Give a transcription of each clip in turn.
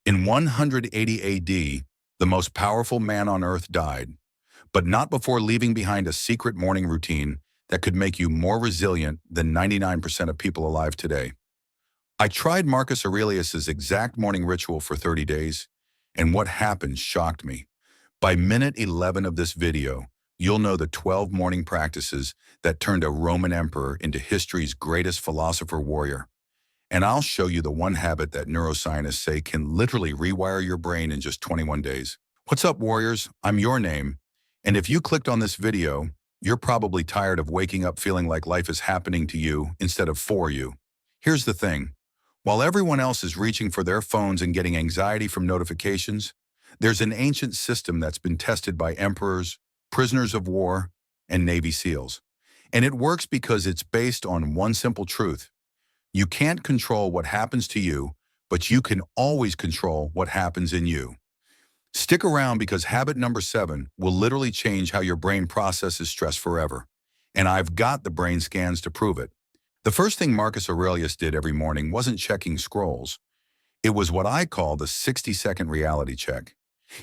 In 180 AD, the most powerful man on earth died, but not before leaving behind a secret morning routine that could make you more resilient than 99% of people alive today. I tried Marcus Aurelius's exact morning ritual for 30 days, and what happened shocked me. By minute 11 of this video, you'll know the 12 morning practices that turned a Roman emperor into history's greatest philosopher warrior. And I'll show you the one habit that neuroscientists say can literally rewire your brain in just 21 days. What's up, warriors? I'm your name. And if you clicked on this video, you're probably tired of waking up feeling like life is happening to you instead of for you. Here's the thing. While everyone else is reaching for their phones and getting anxiety from notifications, there's an ancient system that's been tested by emperors, prisoners of war, and Navy SEALs. And it works because it's based on one simple truth. You can't control what happens to you, but you can always control what happens in you. Stick around because habit number 7 will literally change how your brain processes stress forever. And I've got the brain scans to prove it. The first thing Marcus Aurelius did every morning wasn't checking scrolls. It was what I call the 60-second reality check.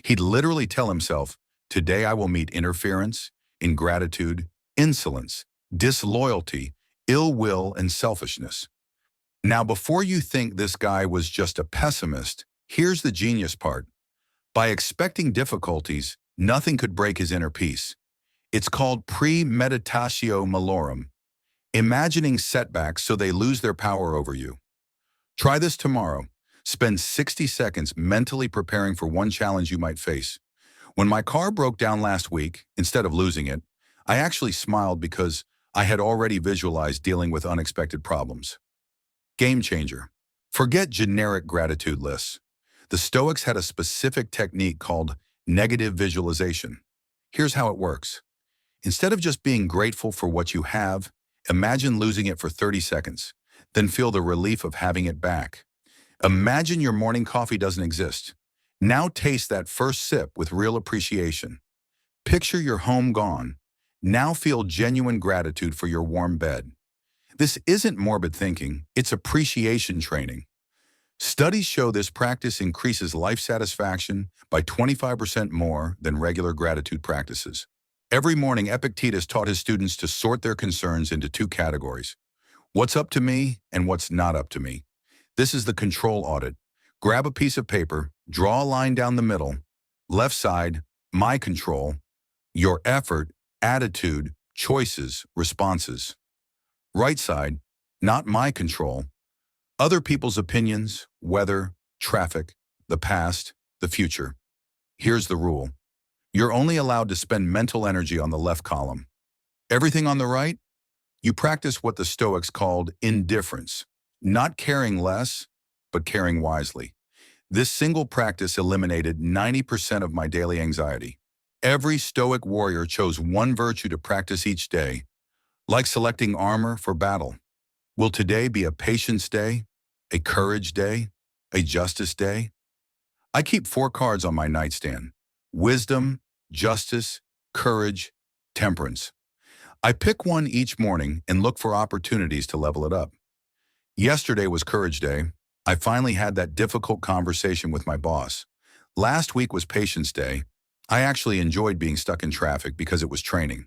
He'd literally tell himself, today I will meet interference, ingratitude, insolence, disloyalty, ill will, and selfishness. Now, before you think this guy was just a pessimist, here's the genius part. By expecting difficulties, nothing could break his inner peace. It's called premeditatio malorum, imagining setbacks so they lose their power over you. Try this tomorrow. Spend 60 seconds mentally preparing for one challenge you might face. When my car broke down last week, instead of losing it, I actually smiled because I had already visualized dealing with unexpected problems. Game changer. Forget generic gratitude lists. The Stoics had a specific technique called negative visualization. Here's how it works. Instead of just being grateful for what you have, imagine losing it for 30 seconds, then feel the relief of having it back. Imagine your morning coffee doesn't exist. Now taste that first sip with real appreciation. Picture your home gone. Now feel genuine gratitude for your warm bed. This isn't morbid thinking, it's appreciation training. Studies show this practice increases life satisfaction by 25% more than regular gratitude practices. Every morning, Epictetus taught his students to sort their concerns into 2 categories: what's up to me and what's not up to me. This is the control audit. Grab a piece of paper, draw a line down the middle. Left side, my control, your effort, attitude, choices, responses. Right side, not my control, other people's opinions, weather, traffic, the past, the future. Here's the rule. You're only allowed to spend mental energy on the left column. Everything on the right, you practice what the Stoics called indifference, not caring less, but caring wisely. This single practice eliminated 90% of my daily anxiety. Every Stoic warrior chose one virtue to practice each day, like selecting armor for battle. Will today be a patience day, a courage day, a justice day? I keep 4 cards on my nightstand: wisdom, justice, courage, temperance. I pick one each morning and look for opportunities to level it up. Yesterday was Courage Day. I finally had that difficult conversation with my boss. Last week was Patience Day. I actually enjoyed being stuck in traffic because it was training.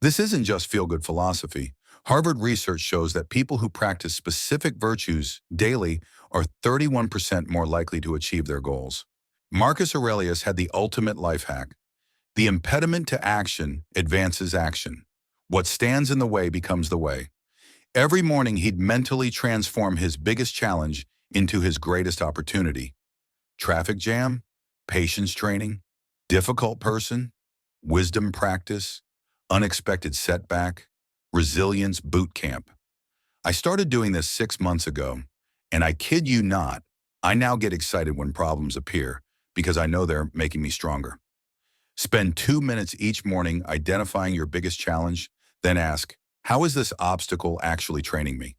This isn't just feel-good philosophy. Harvard research shows that people who practice specific virtues daily are 31% more likely to achieve their goals. Marcus Aurelius had the ultimate life hack. The impediment to action advances action. What stands in the way becomes the way. Every morning he'd mentally transform his biggest challenge into his greatest opportunity. Traffic jam, patience training, difficult person, wisdom practice, unexpected setback, resilience boot camp. I started doing this 6 months ago, and I kid you not, I now get excited when problems appear because I know they're making me stronger. Spend 2 minutes each morning identifying your biggest challenge, then ask, how is this obstacle actually training me?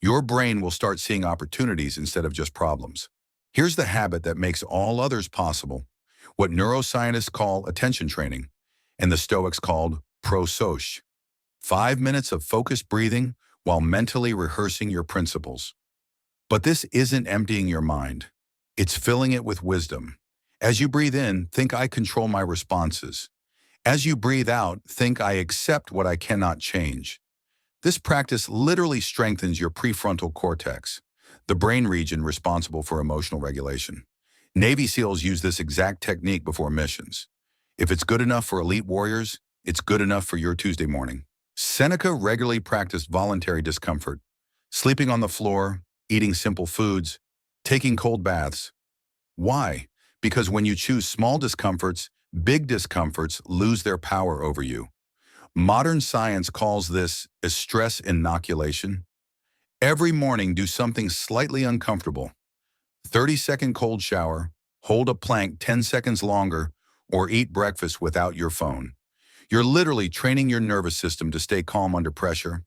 Your brain will start seeing opportunities instead of just problems. Here's the habit that makes all others possible, what neuroscientists call attention training, and the Stoics called prosoche. 5 minutes of focused breathing while mentally rehearsing your principles. But this isn't emptying your mind. It's filling it with wisdom. As you breathe in, think I control my responses. As you breathe out, think I accept what I cannot change. This practice literally strengthens your prefrontal cortex, the brain region responsible for emotional regulation. Navy SEALs use this exact technique before missions. If it's good enough for elite warriors, it's good enough for your Tuesday morning. Seneca regularly practiced voluntary discomfort, sleeping on the floor, eating simple foods, taking cold baths. Why? Because when you choose small discomforts, big discomforts lose their power over you. Modern science calls this a stress inoculation. Every morning, do something slightly uncomfortable. 30-second cold shower, hold a plank 10 seconds longer, or eat breakfast without your phone. You're literally training your nervous system to stay calm under pressure.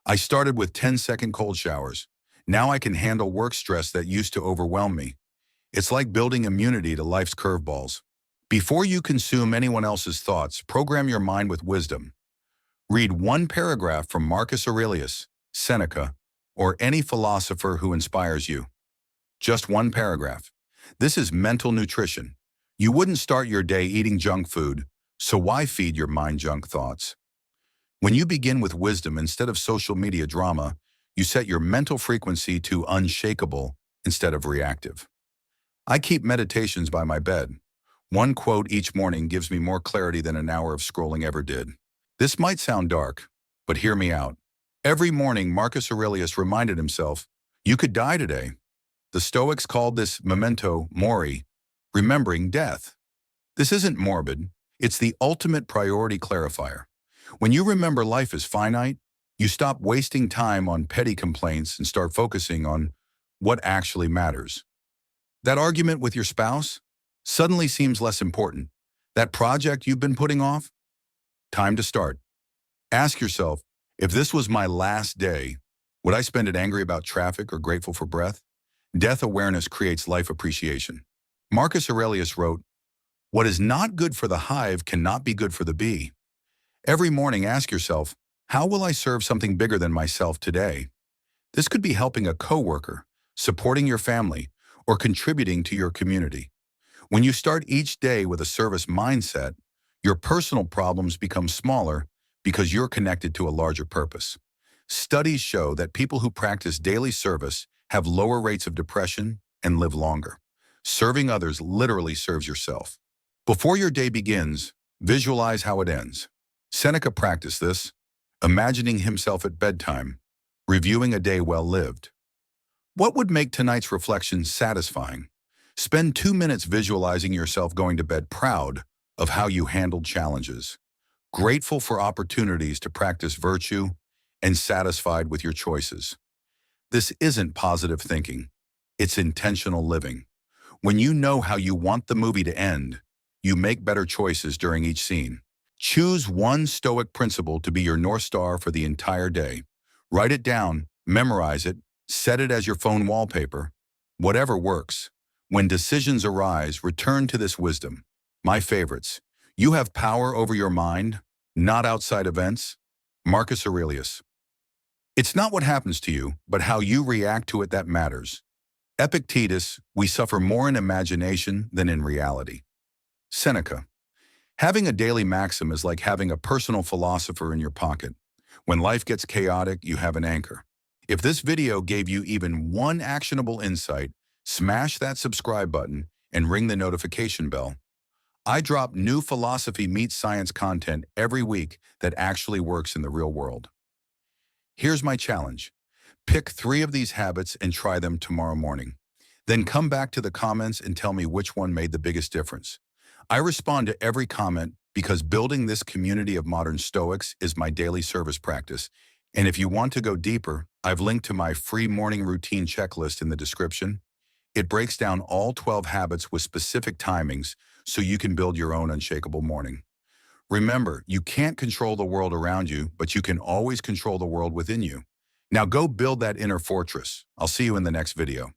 I started with 10-second cold showers. Now I can handle work stress that used to overwhelm me. It's like building immunity to life's curveballs. Before you consume anyone else's thoughts, program your mind with wisdom. Read one paragraph from Marcus Aurelius, Seneca, or any philosopher who inspires you. Just one paragraph. This is mental nutrition. You wouldn't start your day eating junk food, so why feed your mind junk thoughts? When you begin with wisdom instead of social media drama, you set your mental frequency to unshakable instead of reactive. I keep meditations by my bed. One quote each morning gives me more clarity than an hour of scrolling ever did. This might sound dark, but hear me out. Every morning, Marcus Aurelius reminded himself, you could die today. The Stoics called this memento mori, remembering death. This isn't morbid. It's the ultimate priority clarifier. When you remember life is finite, you stop wasting time on petty complaints and start focusing on what actually matters. That argument with your spouse suddenly seems less important. That project you've been putting off? Time to start. Ask yourself, if this was my last day, would I spend it angry about traffic or grateful for breath? Death awareness creates life appreciation. Marcus Aurelius wrote, what is not good for the hive cannot be good for the bee. Every morning, ask yourself, how will I serve something bigger than myself today? This could be helping a coworker, supporting your family, or contributing to your community. When you start each day with a service mindset, your personal problems become smaller because you're connected to a larger purpose. Studies show that people who practice daily service have lower rates of depression and live longer. Serving others literally serves yourself. Before your day begins, visualize how it ends. Seneca practiced this, imagining himself at bedtime, reviewing a day well lived. What would make tonight's reflection satisfying? Spend 2 minutes visualizing yourself going to bed proud of how you handled challenges, grateful for opportunities to practice virtue, and satisfied with your choices. This isn't positive thinking. It's intentional living. When you know how you want the movie to end, you make better choices during each scene. Choose one Stoic principle to be your North Star for the entire day. Write it down, memorize it, set it as your phone wallpaper. Whatever works. When decisions arise, return to this wisdom. My favorites. You have power over your mind, not outside events. Marcus Aurelius. It's not what happens to you, but how you react to it that matters. Epictetus, we suffer more in imagination than in reality. Seneca. Having a daily maxim is like having a personal philosopher in your pocket. When life gets chaotic, you have an anchor. If this video gave you even one actionable insight, smash that subscribe button and ring the notification bell. I drop new philosophy meets science content every week that actually works in the real world. Here's my challenge. Pick 3 of these habits and try them tomorrow morning. Then come back to the comments and tell me which one made the biggest difference. I respond to every comment because building this community of modern Stoics is my daily service practice. And if you want to go deeper, I've linked to my free morning routine checklist in the description. It breaks down all 12 habits with specific timings so you can build your own unshakable morning. Remember, you can't control the world around you, but you can always control the world within you. Now go build that inner fortress. I'll see you in the next video.